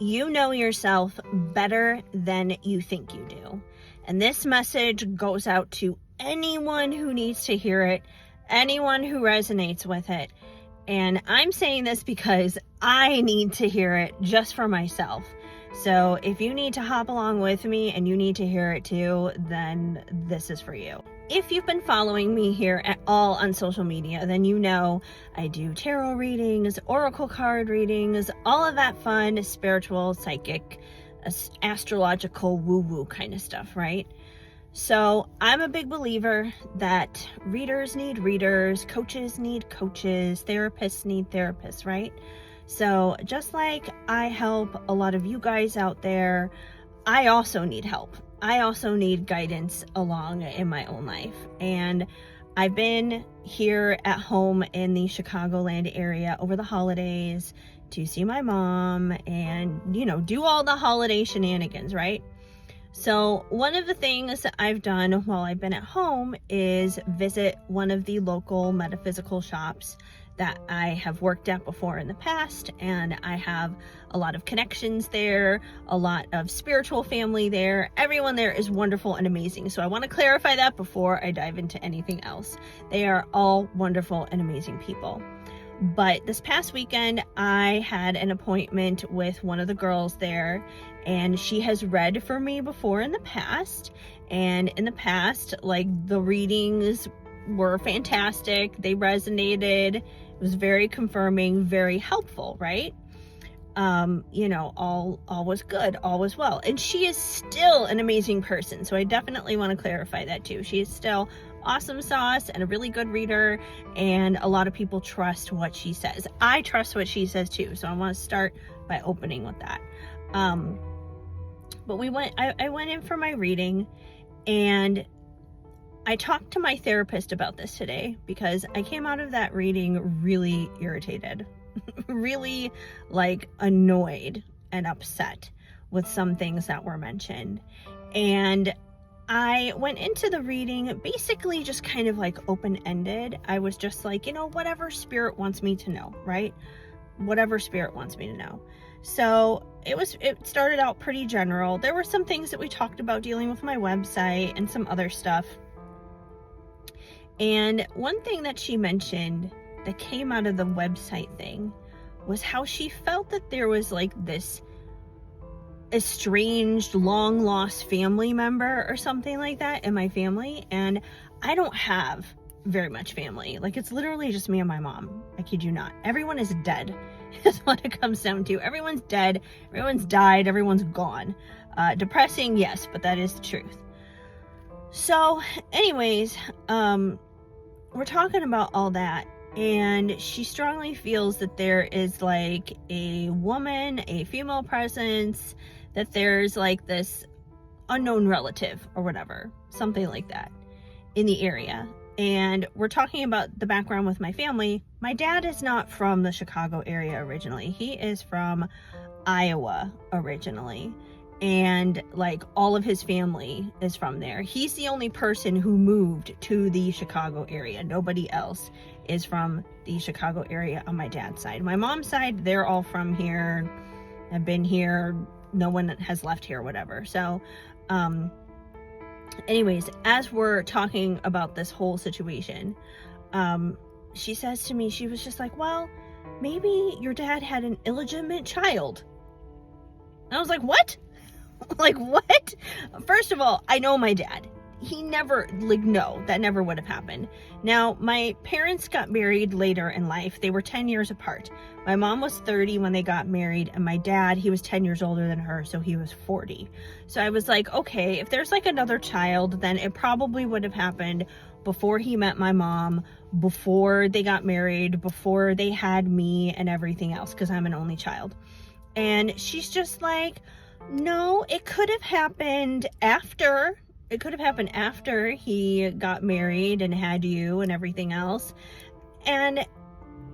You know yourself better than you think you do. And this message goes out to anyone who needs to hear it, anyone who resonates with it. And I'm saying this because I need to hear it just for myself. So if you need to hop along with me and you need to hear it too, then this is for you. If you've been following me here at all on social media, then you know I do tarot readings, oracle card readings, all of that fun, spiritual, psychic, astrological, woo-woo kind of stuff, right? So I'm a big believer that readers need readers, coaches need coaches, therapists need therapists, right? So just like I help a lot of you guys out there, I also need help. I also need guidance along in my own life. And I've been here at home in the Chicagoland area over the holidays to see my mom and, do all the holiday shenanigans, right? So one of the things that I've done while I've been at home is visit one of the local metaphysical shops that I have worked at before in the past, and I have a lot of connections there, a lot of spiritual family there. Everyone there is wonderful and amazing. So I want to clarify that before I dive into anything else. They are all wonderful and amazing people. But this past weekend, I had an appointment with one of the girls there, and she has read for me before in the past. And in the past, the readings were fantastic. They resonated. It was very confirming, very helpful, right? All was good, all was well. And she is still an amazing person. So I definitely want to clarify that too. She is still awesome sauce and a really good reader, and a lot of people trust what she says. I trust what she says too. So I want to start by opening with that. But I went in for my reading, and I talked to my therapist about this today because I came out of that reading really irritated, really annoyed and upset with some things that were mentioned. And I went into the reading basically just kind of open-ended. I was just whatever spirit wants me to know, right? Whatever spirit wants me to know. So it started out pretty general. There were some things that we talked about dealing with my website and some other stuff. And one thing that she mentioned that came out of the website thing was how she felt that there was this estranged, long lost family member or something like that in my family. And I don't have very much family. It's literally just me and my mom. I kid you not. Everyone is dead is what it comes down to. Everyone's dead. Everyone's died. Everyone's gone. Depressing, yes, but that is the truth. So anyways, we're talking about all that, and she strongly feels that there is a woman, a female presence, that there's this unknown relative or whatever, something like that in the area. And we're talking about the background with my family. My dad is not from the Chicago area originally. He is from Iowa originally. And all of his family is from there. He's the only person who moved to the Chicago area. Nobody else is from the Chicago area on my dad's side. My mom's side, they're all from here, have been here. No one has left here, whatever. So, anyways, as we're talking about this whole situation, she says to me, she was just well, maybe your dad had an illegitimate child. And I was like, what? What? First of all, I know my dad. He never, no, that never would have happened. Now, my parents got married later in life. They were 10 years apart. My mom was 30 when they got married, and my dad, he was 10 years older than her, so he was 40. So I was okay, if there's another child, then it probably would have happened before he met my mom, before they got married, before they had me and everything else, because I'm an only child. And she's just no, it could have happened after. It could have happened after he got married and had you and everything else. And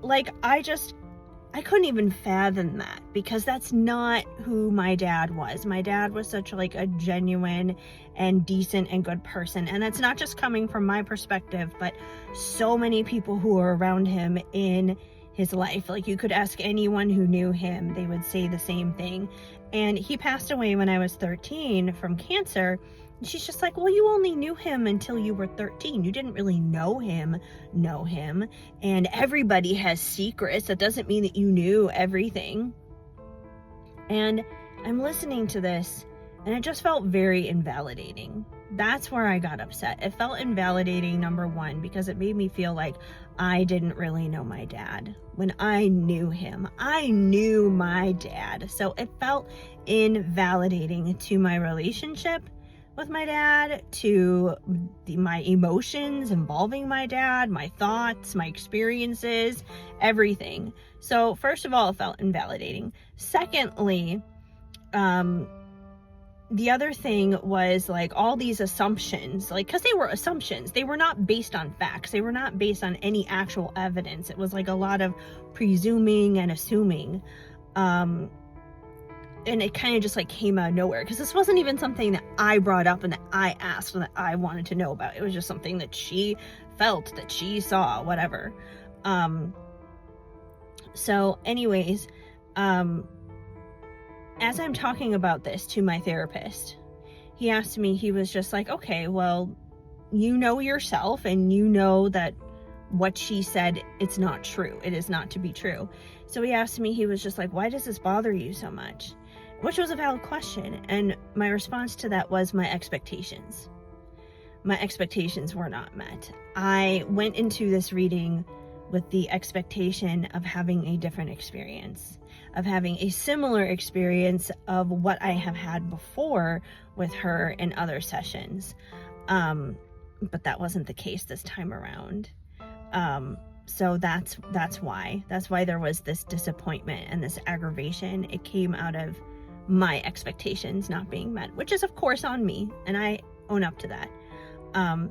I couldn't even fathom that, because that's not who my dad was. My dad was such a genuine and decent and good person. And that's not just coming from my perspective, but so many people who are around him in his life. Like, you could ask anyone who knew him, they would say the same thing. And he passed away when I was 13 from cancer. And she's just like, well, you only knew him until you were 13. You didn't really know him. And everybody has secrets. That doesn't mean that you knew everything. And I'm listening to this, and it just felt very invalidating. That's where I got upset. It felt invalidating, number one, because it made me feel like I didn't really know my dad. When I knew him, I knew my dad. So it felt invalidating to my relationship with my dad, to my emotions involving my dad, my thoughts, my experiences, everything. So first of all, it felt invalidating. Secondly, the other thing was like all these assumptions, like, because they were assumptions, they were not based on facts, they were not based on any actual evidence. It was like a lot of presuming and assuming, and it kind of just like came out of nowhere, because this wasn't even something that I brought up and that I asked and that I wanted to know about. It was just something that she felt, that she saw, whatever. So anyways, as I'm talking about this to my therapist, he asked me, he was just like, okay, well, you know yourself, and you know that what she said, it's not true. It is not to be true. So he asked me, he was just like, why does this bother you so much? Which was a valid question. And my response to that was my expectations. My expectations were not met. I went into this reading with the expectation of having a different experience, of having a similar experience of what I have had before with her in other sessions. But that wasn't the case this time around. So that's why there was this disappointment and this aggravation. It came out of my expectations not being met, which is of course on me, and I own up to that.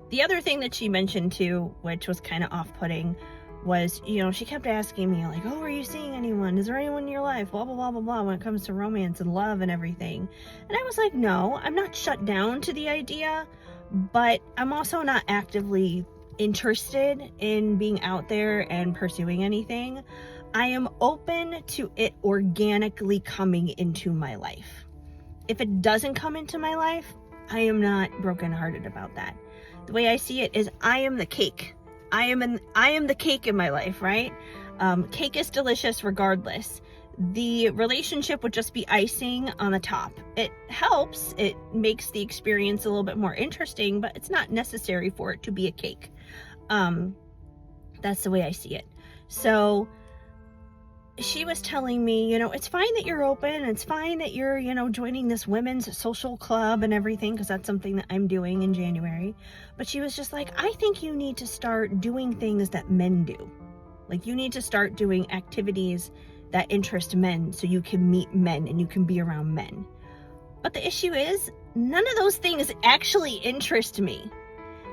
The other thing that she mentioned too, which was kind of off-putting, was, she kept asking me like, oh, are you seeing anyone? Is there anyone in your life? Blah, blah, blah, blah, blah, when it comes to romance and love and everything. And I was like, no, I'm not shut down to the idea, but I'm also not actively interested in being out there and pursuing anything. I am open to it organically coming into my life. If it doesn't come into my life, I am not brokenhearted about that. The way I see it is, I am the cake. I am the cake in my life, right? Cake is delicious regardless. The relationship would just be icing on the top. It helps. It makes the experience a little bit more interesting, but it's not necessary for it to be a cake. That's the way I see it. So she was telling me, it's fine that you're open. It's fine that you're, joining this women's social club and everything, because that's something that I'm doing in January. But she was just like, I think you need to start doing things that men do. Like, you need to start doing activities that interest men so you can meet men and you can be around men. But the issue is, none of those things actually interest me.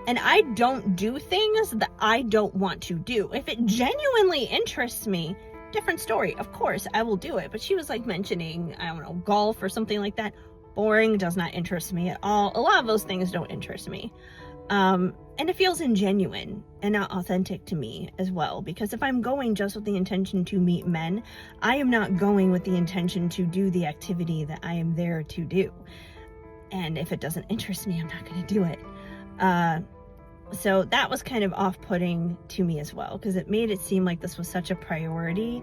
And I don't do things that I don't want to do. If it genuinely interests me, different story. Of course, I will do it. But she was like mentioning, I don't know, golf or something like that. Boring, does not interest me at all. A lot of those things don't interest me. And it feels ingenuine and not authentic to me as well. Because if I'm going just with the intention to meet men, I am not going with the intention to do the activity that I am there to do. And if it doesn't interest me, I'm not going to do it. So that was kind of off-putting to me as well, because it made it seem like this was such a priority,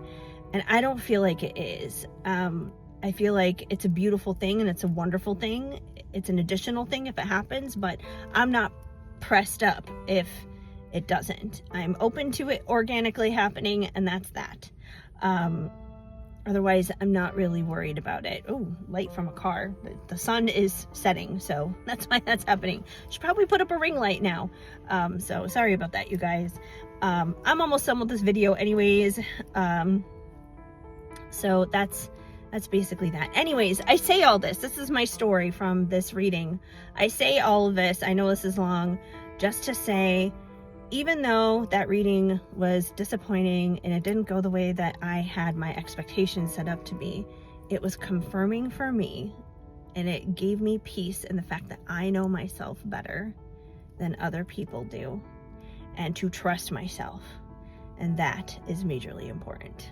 and I don't feel like it is. I feel like it's a beautiful thing and it's a wonderful thing. It's an additional thing if it happens, but I'm not pressed up if it doesn't. I'm open to it organically happening, and that's that. Otherwise, I'm not really worried about it. Oh, light from a car. The sun is setting, so that's why that's happening. Should probably put up a ring light now. So sorry about that, you guys. I'm almost done with this video anyways. So that's basically that. Anyways, I say all this. This is my story from this reading. I say all of this. I know this is long, just to say, even though that reading was disappointing and it didn't go the way that I had my expectations set up to be, it was confirming for me, and it gave me peace in the fact that I know myself better than other people do, and to trust myself. And that is majorly important.